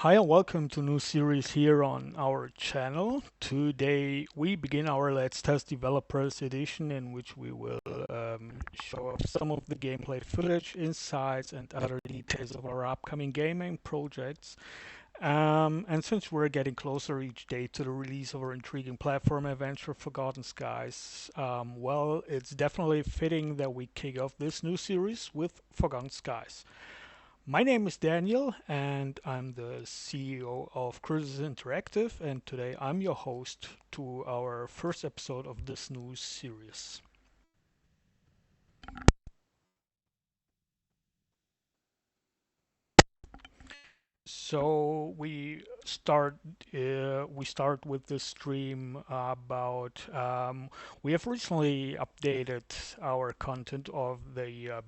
Hi and welcome to a new series here on our channel. Today we begin our Let's Test Developers Edition, in which we will show off some of the gameplay footage, insights and other details of our upcoming gaming projects. And since we're getting closer each day to the release of our intriguing platform adventure Forgotten Skies, well, it's definitely fitting that we kick off this new series with Forgotten Skies. My name is Daniel, and I'm the CEO of Cruises Interactive, and today I'm your host to our first episode of this new series. So we start with the stream about we have recently updated our content of the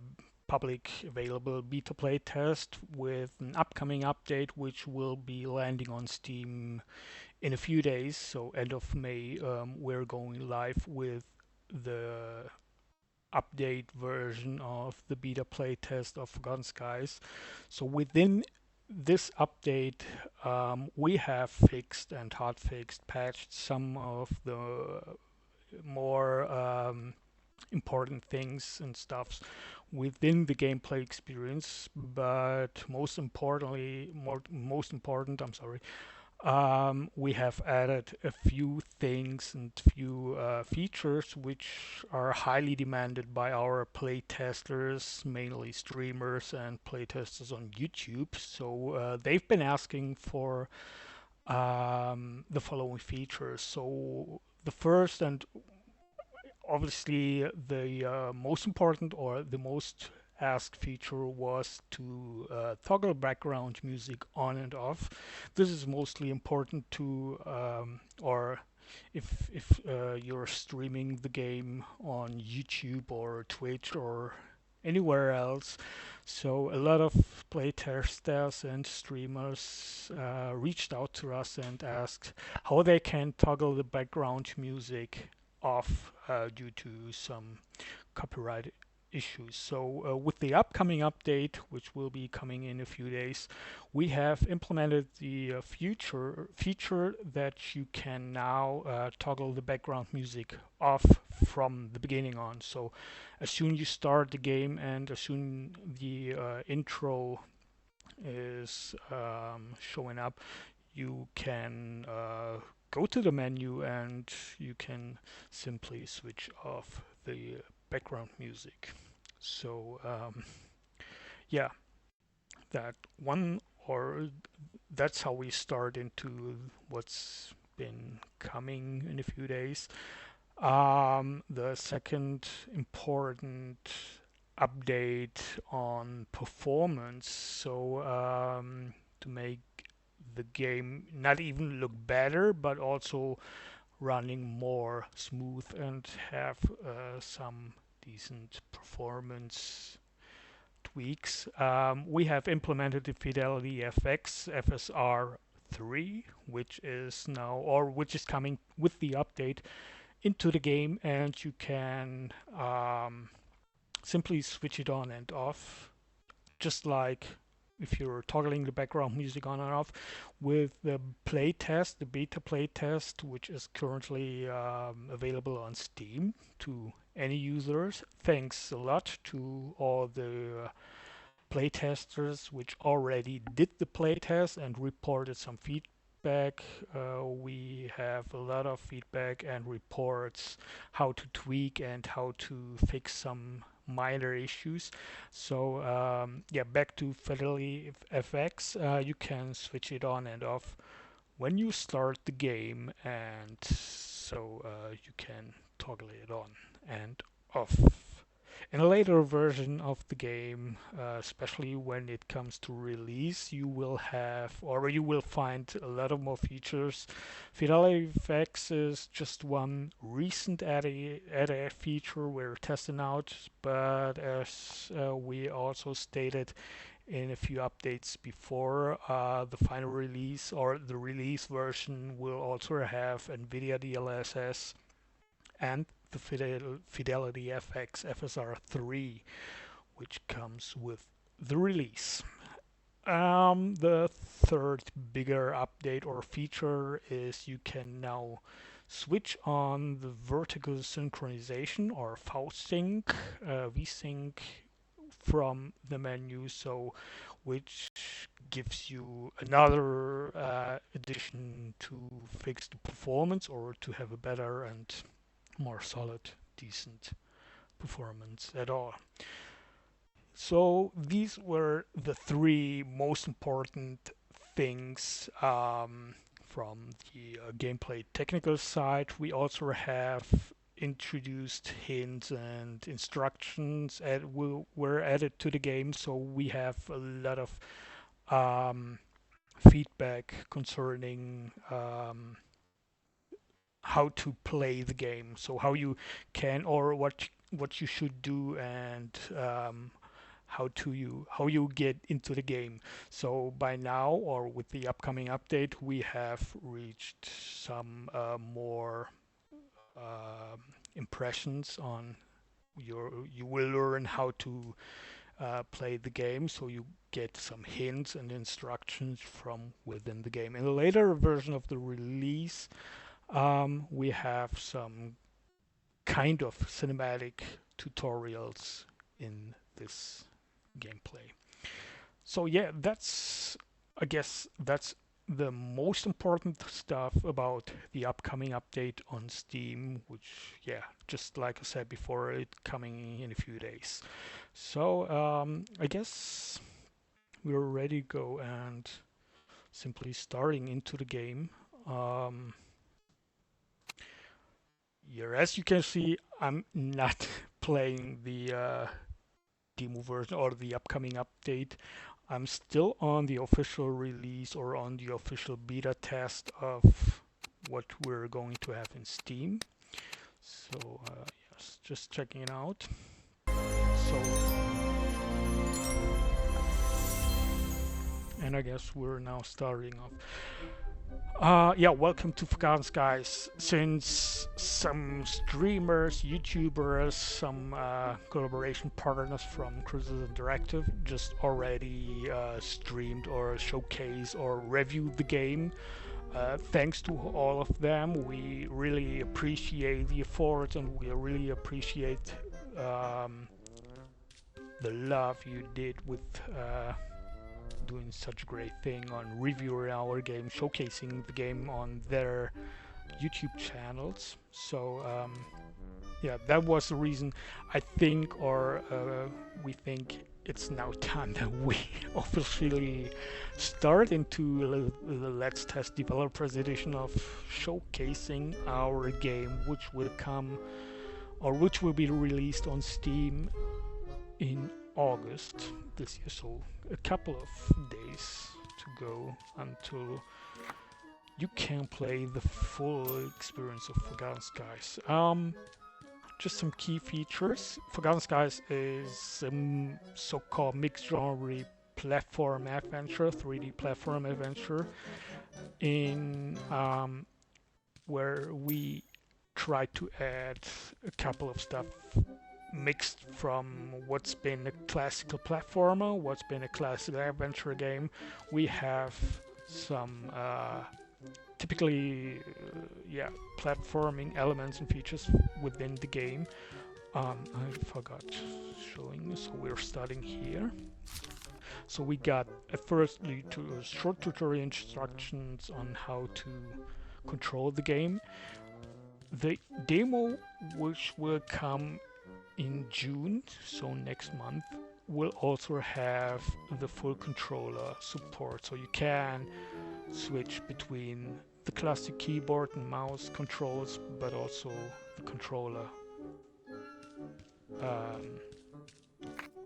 public available beta playtest with an upcoming update which will be landing on Steam in a few days. So end of May, we're going live with the update version of the beta playtest of Forgotten Skies. So within this update, we have fixed and hard fixed, patched some of the more important things and stuffs within the gameplay experience. But most important, I'm sorry, we have added a few things and few features which are highly demanded by our playtesters, mainly streamers and playtesters on YouTube. So they've been asking for the following features. So the first and obviously the most important or the most asked feature was to toggle background music on and off. This is mostly important to or if you're streaming the game on YouTube or Twitch or anywhere else. So a lot of playtesters and streamers reached out to us and asked how they can toggle the background music off due to some copyright issues. So with the upcoming update, which will be coming in a few days, we have implemented the future feature that you can now toggle the background music off from the beginning on. So as soon you start the game and as soon the intro is showing up, you can go to the menu and you can simply switch off the background music. So yeah, that one or that's how we start into what's been coming in a few days. The second important update on performance. So to make the game not even look better, but also running more smooth and have some decent performance tweaks. We have implemented the Fidelity FX FSR 3, which is now or which is coming with the update into the game, and you can simply switch it on and off, just like if you're toggling the background music on and off with the playtest, the beta playtest, which is currently available on Steam to any users. Thanks a lot to all the playtesters which already did the playtest and reported some feedback. We have a lot of feedback and reports how to tweak and how to fix some minor issues. So yeah, back to Fidelity FX. You can switch it on and off when you start the game, and so you can toggle it on and off. In a later version of the game, especially when it comes to release, you will have or you will find a lot of more features. Fidelity FX is just one recent added feature we're testing out, but as we also stated in a few updates before, the final release or the release version will also have NVIDIA DLSS and the Fidelity FX FSR 3, which comes with the release. The third bigger update or feature is you can now switch on the vertical synchronization or VSync from the menu, so which gives you another addition to fix the performance or to have a better and more solid, decent performance at all. So these were the three most important things from the gameplay technical side. We also have introduced hints and instructions were added to the game, so we have a lot of um, feedback concerning how to play the game, so how you can or what you should do and how you get into the game. So by now or with the upcoming update, we have reached some more impressions on you will learn how to play the game, so you get some hints and instructions from within the game. In the later version of the release, we have some kind of cinematic tutorials in this gameplay. So yeah, I guess that's the most important stuff about the upcoming update on Steam, which, yeah, just like I said before, it coming in a few days. So I guess we're ready to go and simply starting into the game. Here, as you can see, I'm not playing the demo version or the upcoming update. I'm still on the official release or on the official beta test of what we're going to have in Steam. So yes, just checking it out. So, and I guess we're now starting off. Yeah, welcome to Forgotten Skies. Since some streamers, YouTubers, some collaboration partners from Cruises Interactive just already streamed or showcased or reviewed the game. Thanks to all of them. We really appreciate the effort and we really appreciate the love you did with doing such a great thing on reviewing our game, showcasing the game on their YouTube channels. So yeah, that was the reason I think, or we think it's now time that we officially start into the Let's Test Developers Edition of showcasing our game, which will come or which will be released on Steam in August this year. So a couple of days to go until you can play the full experience of Forgotten Skies. Just some key features. Forgotten Skies is a so-called mixed genre platform adventure, 3D platform adventure, in where we try to add a couple of stuff mixed from what's been a classical platformer, what's been a classical adventure game. We have some typically platforming elements and features within the game. I forgot showing, so we're starting here. So we got firstly short tutorial instructions on how to control the game. The demo, which will come in June, so next month, will also have the full controller support, so you can switch between the classic keyboard and mouse controls, but also the controller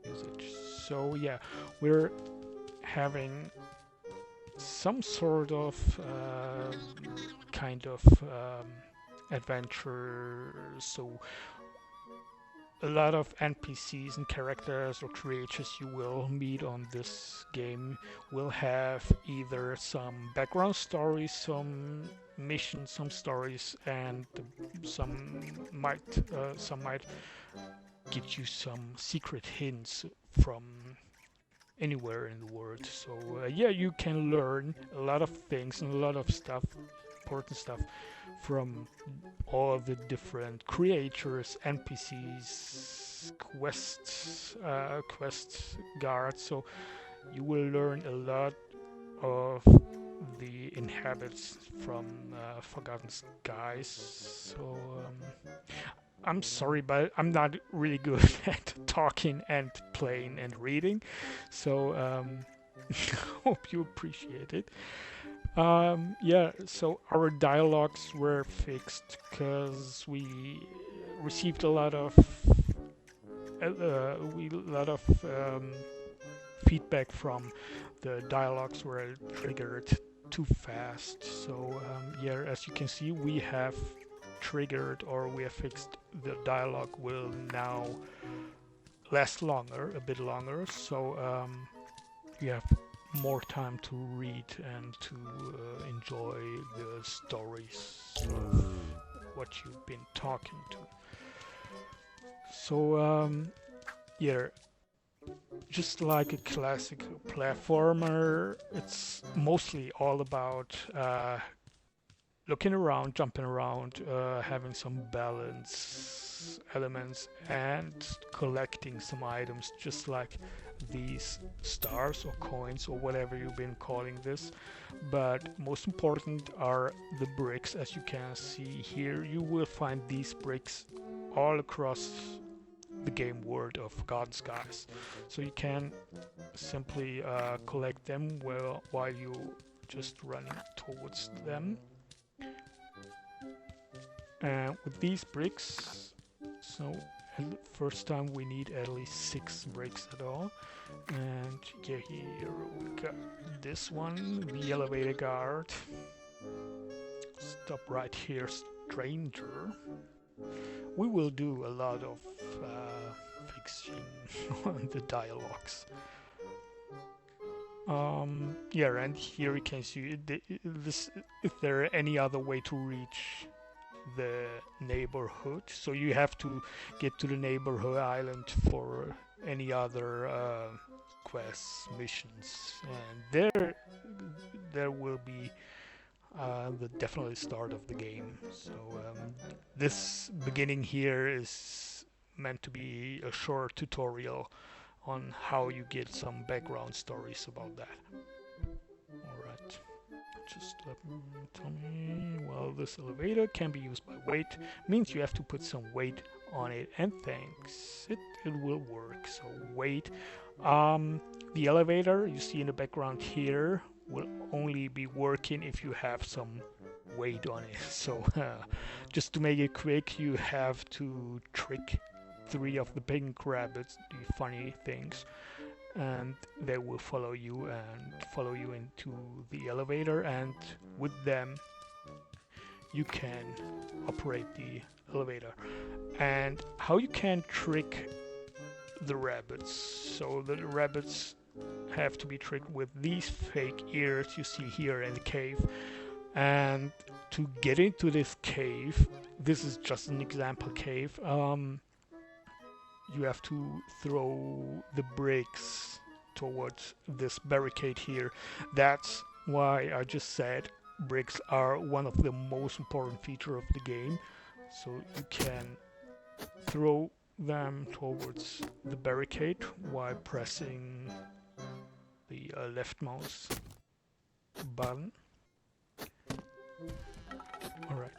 usage. So yeah, we're having some sort of kind of adventure, so a lot of NPCs and characters or creatures you will meet on this game will have either some background stories, some missions, some stories, and some might give you some secret hints from anywhere in the world. So yeah, you can learn a lot of things and a lot of stuff, important stuff, from all of the different creators, NPCs, quests, quest guards. So you will learn a lot of the inhabitants from Forgotten Skies. So I'm sorry, but I'm not really good at talking and playing and reading. So hope you appreciate it. Yeah, so our dialogues were fixed because we received a lot of feedback from the dialogues were triggered too fast. So yeah, as you can see, we have triggered or we have fixed the dialogue will now last longer, a bit longer. So you have more time to read and to enjoy the stories of what you've been talking to. So yeah, just like a classic platformer, it's mostly all about looking around, jumping around, having some balance elements, and collecting some items, just like these stars or coins or whatever you've been calling this. But most important are the bricks. As you can see here, you will find these bricks all across the game world of Forgotten Skies. So you can simply collect them while you just running towards them. And with these bricks, so first time we need at least 6 bricks at all. And yeah, here we got this one, the elevator guard. Stop right here, stranger. We will do a lot of fixing on the dialogues. Yeah, and here you can see this, if there are any other way to reach the neighborhood. So you have to get to the neighborhood island for any other quests, missions, and there will be the definitely start of the game. So this beginning here is meant to be a short tutorial on how you get some background stories about that. Alright, just tell me, well, this elevator can be used by weight, means you have to put some weight on it, and thanks, it will work. So weight, the elevator you see in the background here will only be working if you have some weight on it. So just to make it quick, you have to trick 3 of the pink rabbits, do funny things, and they will follow you into the elevator, and with them you can operate the elevator. And how you can trick the rabbits, so the rabbits have to be tricked with these fake ears you see here in the cave. And to get into this cave, this is just an example cave, you have to throw the bricks towards this barricade here. That's why I just said bricks are one of the most important feature of the game. So you can throw them towards the barricade while pressing the left mouse button. Alright.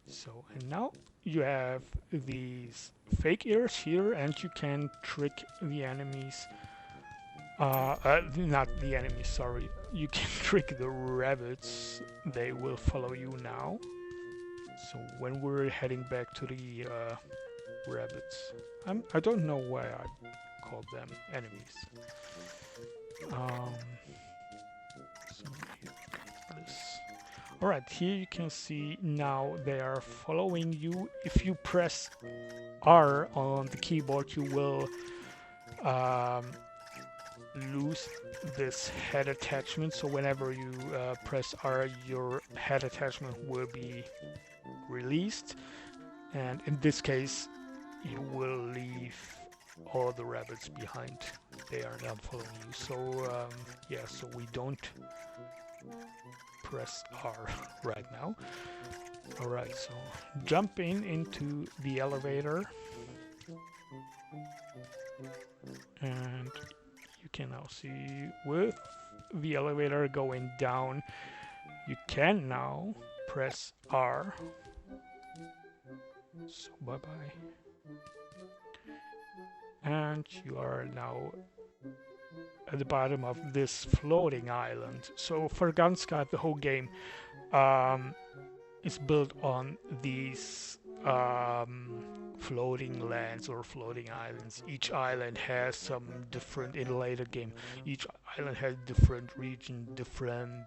So, and now you have these fake ears here, and you can trick the enemies. Not the enemies, sorry. You can trick the rabbits. They will follow you now. So when we're heading back to the rabbits, I don't know why I called them enemies. Alright, here you can see now they are following you. If you press R on the keyboard, you will lose this head attachment. So whenever you press R, your head attachment will be released. And in this case, you will leave all the rabbits behind, they are not following you. So yeah, so we don't press R right now. Alright, so jumping into the elevator, and you can now see with the elevator going down, you can now press R. So bye bye. And you are now at the bottom of this floating island. So for Gunskite, the whole game is built on these floating lands or floating islands. Each island has some different, in a later game, each island has different region, different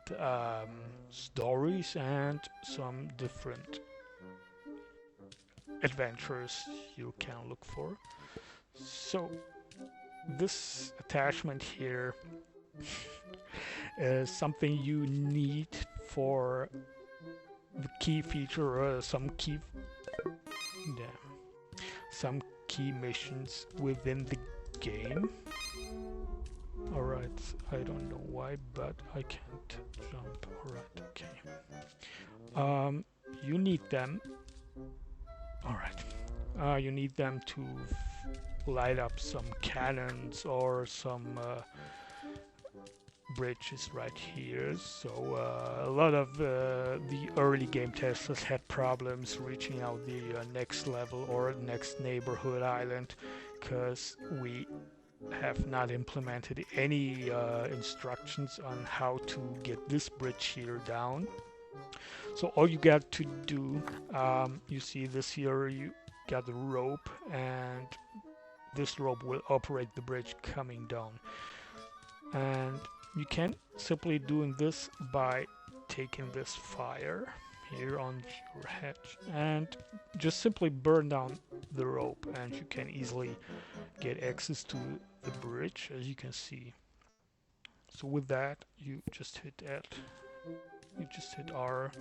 stories, and some different adventures you can look for. So this attachment here is something you need for the key feature, or some key missions within the game. Alright, I don't know why, but I can't jump. Alright, okay. You need them. Alright. You need them to light up some cannons or some bridges right here. So a lot of the early game testers had problems reaching out the next level or next neighborhood island, because we have not implemented any instructions on how to get this bridge here down. So all you got to do, you see this here, you got the rope, and this rope will operate the bridge coming down. And you can simply doing this by taking this fire here on your head and just simply burn down the rope, and you can easily get access to the bridge, as you can see. So with that, you just hit R.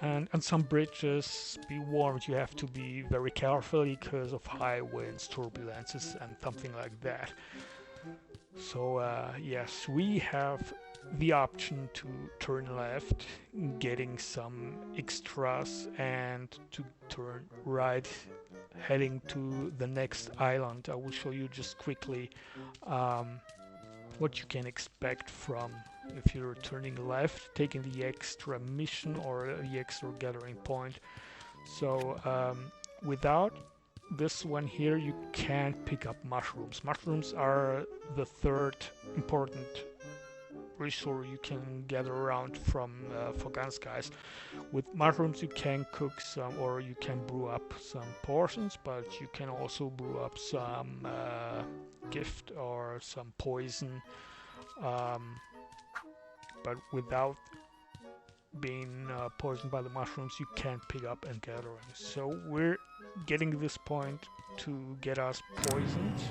And on some bridges, be warned, you have to be very careful because of high winds, turbulences, and something like that. So yes, we have the option to turn left, getting some extras, and to turn right, heading to the next island. I will show you just quickly what you can expect from if you're turning left, taking the extra mission or the extra gathering point. So without this one here, you can't pick up mushrooms. Mushrooms are the third important resource you can gather around from for Gunskies. With mushrooms you can cook some, or you can brew up some potions, but you can also brew up some gift or some poison, but without being poisoned by the mushrooms, you can't pick up and gathering. So we're getting this point to get us poisoned,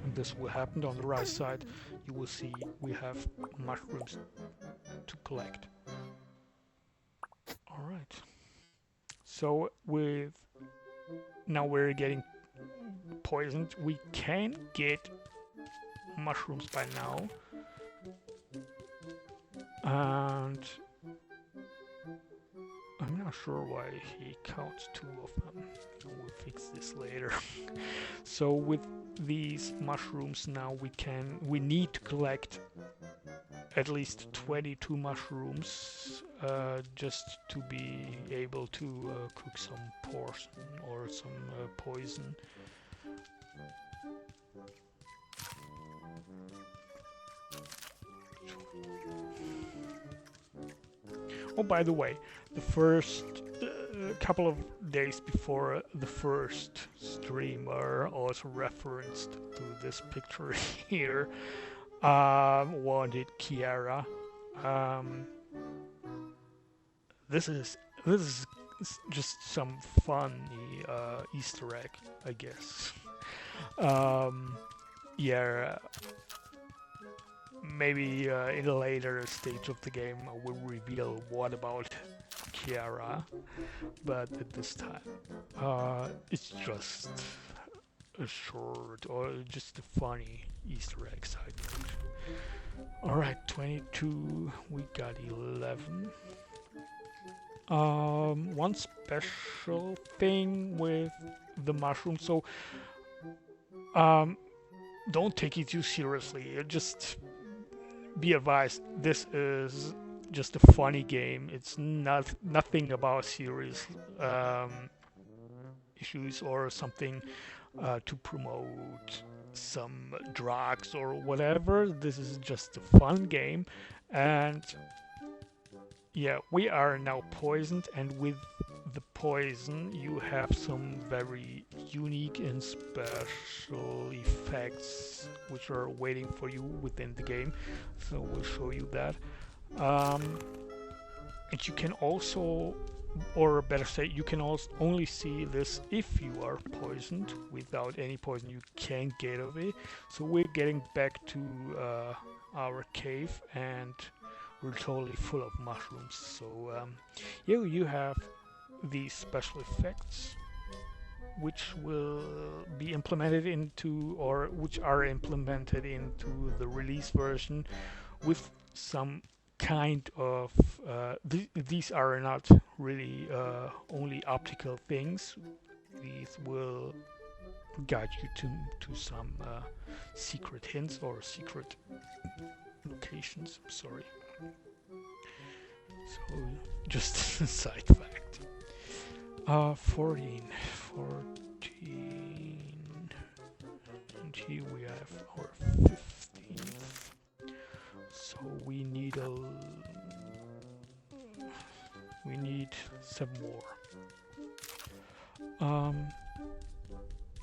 and this will happen. On the right side you will see we have mushrooms to collect. Alright, so now we're getting poisoned. We can get mushrooms by now, and I'm not sure why he counts two of them. We'll fix this later. So with these mushrooms now we need to collect at least 22 mushrooms just to be able to cook some poison or some poison. Oh, by the way, the first couple of days before the first stream are also referenced to this picture here. Wanted Kiara. This is just some funny Easter egg, I guess. Yeah. Maybe in a later stage of the game I will reveal what about Kiara, but at this time it's just a short or just a funny Easter egg side note. Alright, 22, we got 11. One special thing with the mushroom, so don't take it too seriously. Just be advised, this is just a funny game. It's nothing about serious issues or something to promote some drugs or whatever. This is just a fun game, and yeah, we are now poisoned, and with the poison you have some very unique and special effects which are waiting for you within the game, so we'll show you that. And you can also, or better say, you can also only see this if you are poisoned. Without any poison you can't get away. So we're getting back to our cave, and we're totally full of mushrooms. So here you have these special effects which will be implemented into, or which are implemented into the release version with some kind of these are not really only optical things. These will guide you to some secret hints or secret locations. I'm sorry. So just a side fact. 14, and here we have our 15th. So we need 7 more.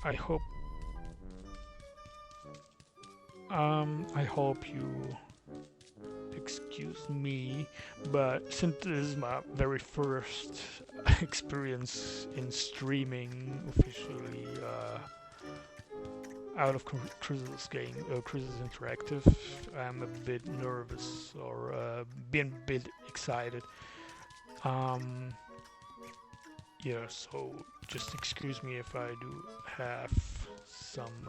I hope you excuse me, but since this is my very first experience in streaming officially out of Chrysalis Interactive, I'm a bit nervous or been a bit excited. Yeah, so just excuse me if I do have some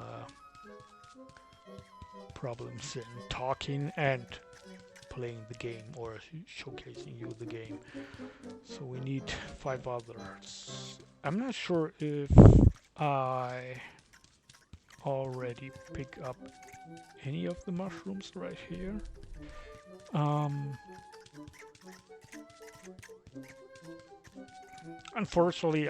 problems in talking and playing the game or showcasing you the game. So we need 5 others. I'm not sure if I already pick up any of the mushrooms right here. Unfortunately,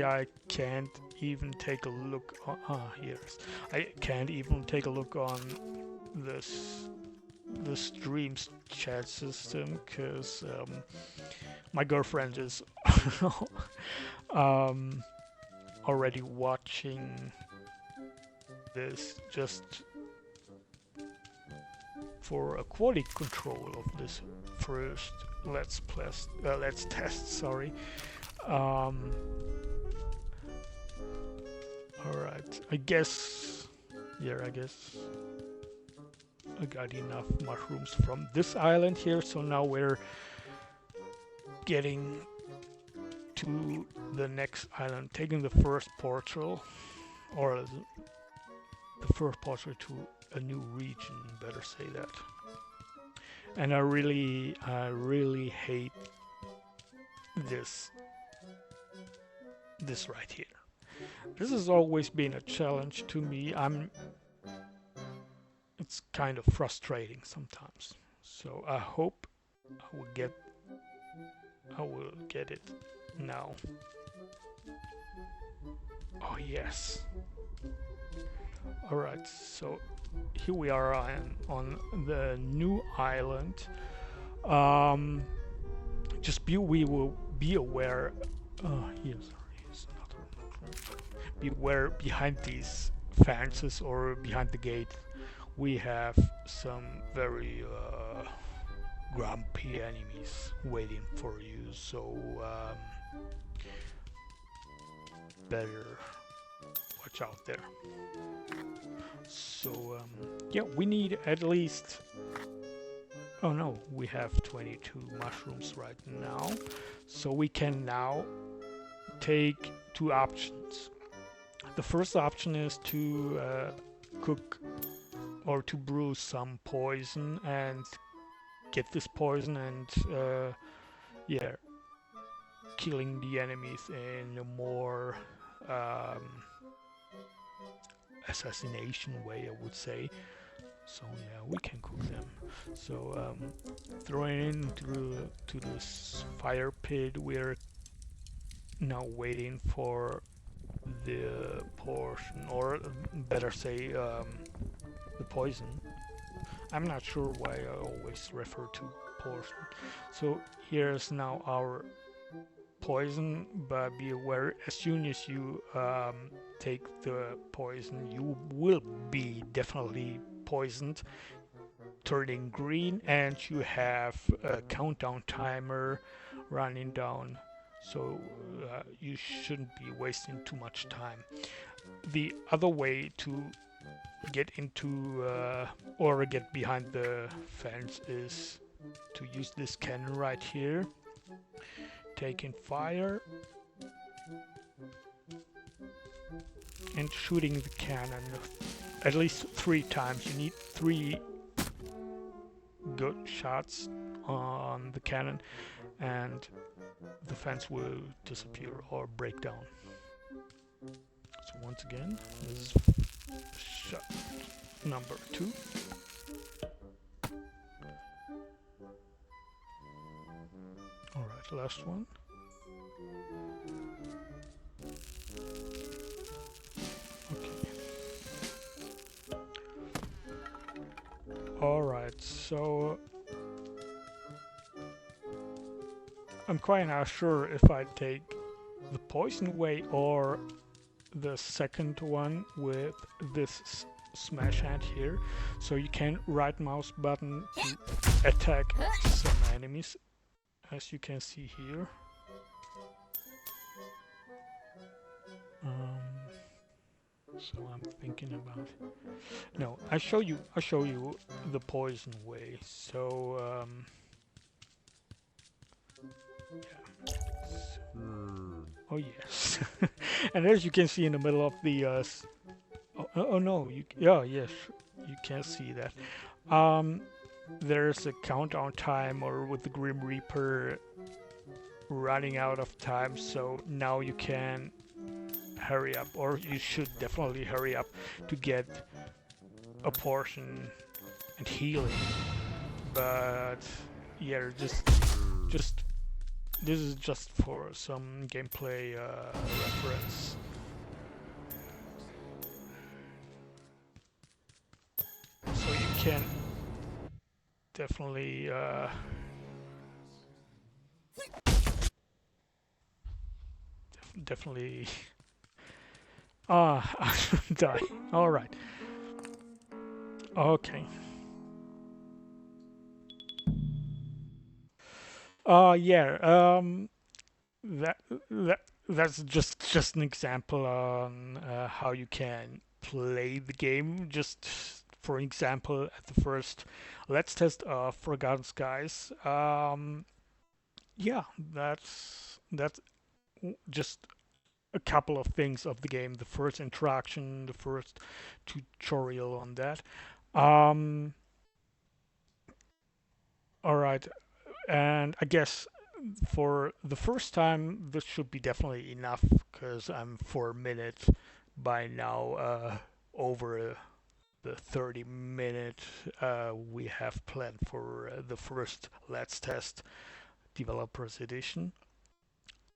I can't even take a look on. Yes, I can't even take a look on the stream's chat system because my girlfriend is already watching this just for a quality control of this first let's test. Sorry. All right. I guess I got enough mushrooms from this island here. So now we're getting to the next island, taking the first portal, or the first portal to a new region, better say that. And I really hate this right here. This has always been a challenge to me. It's kind of frustrating sometimes. So I hope I will get it now. Oh yes. All right, so here we are on the new island. We will be aware. Beware behind these fences or behind the gate. We have some very grumpy enemies waiting for you. So better watch out there. So yeah, we need at least, oh no, we have 22 mushrooms right now, so we can now take 2 options. The first option is to cook or to brew some poison and get this poison and yeah, killing the enemies in a more um, assassination way, I would say. So yeah, we can cook them. So throwing into to this fire pit, we're now waiting for the portion, or better say, the poison. I'm not sure why I always refer to portion. So here's now our poison, but be aware, as soon as you take the poison, you will be definitely poisoned, turning green, and you have a countdown timer running down. So you shouldn't be wasting too much time. The other way to get into or get behind the fence is to use this cannon right here, taking fire and shooting the cannon at least 3 times. You need 3 good shots on the cannon and the fence will disappear or break down. So once again, this is shot number 2. Alright, last one. Okay. Alright, so I'm quite not sure if I take the poison away or the second one with this smash hand here. So you can right mouse button to attack some enemies, as you can see here. So I'm thinking about. No, I show you the poison way. So yeah. Oh yes. And as you can see in the middle of the oh no, yes, you can see that. There's a countdown time, or with the Grim Reaper running out of time, so now you can hurry up, or you should definitely hurry up to get a portion and healing. But yeah, just this is just for some gameplay reference. So you can definitely definitely I die. All right. Okay. Yeah. That that's just an example on how you can play the game. Just for example, at the first Let's Test of Forgotten Skies. Yeah, that's just a couple of things of the game. The first interaction, the first tutorial on that. Um, all right, and I guess for the first time, this should be definitely enough because I'm 4 minutes by now over the 30-minute we have planned for the first Let's Test Developers Edition.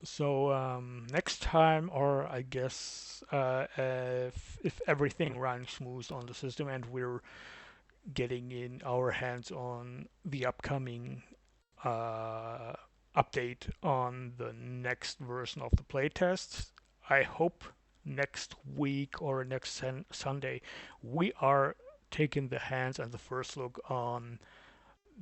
So next time, or I guess if everything runs smooth on the system and we're getting in our hands on the upcoming update on the next version of the playtest, I hope next week or next Sunday we are taking the hands and the first look on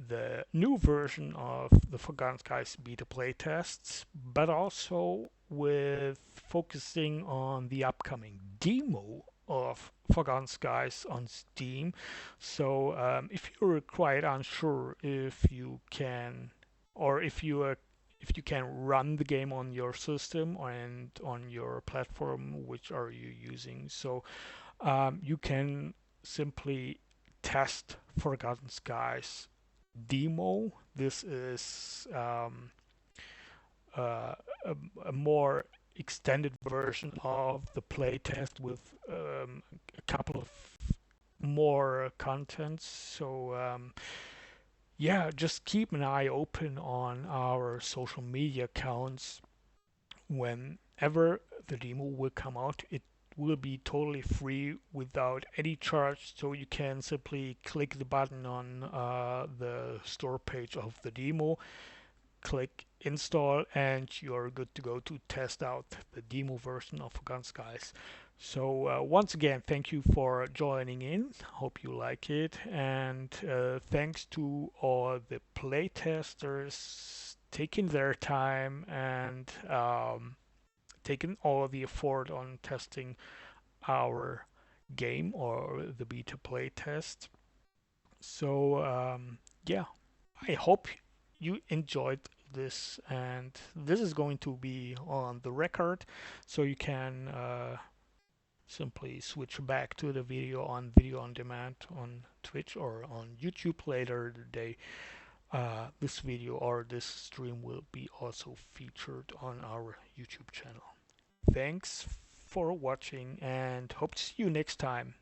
the new version of the Forgotten Skies beta playtests, but also with focusing on the upcoming demo of Forgotten Skies on Steam. So if you're quite unsure if you can, or if you if you can run the game on your system and on your platform, which are you using. So you can simply test Forgotten Skies demo. This is uh, a, a more extended version of the playtest with a couple of more contents. So yeah, just keep an eye open on our social media accounts. Whenever the demo will come out, it will be totally free without any charge, so you can simply click the button on the store page of the demo, click install, and you're good to go to test out the demo version of Gun Skies. So once again, thank you for joining in. Hope you like it, and thanks to all the playtesters taking their time and taking all the effort on testing our game or the beta playtest. So yeah, I hope you enjoyed this, and this is going to be on the record, so you can simply switch back to the video on demand on Twitch or on YouTube later today. This video or this stream will be also featured on our YouTube channel. Thanks for watching and hope to see you next time.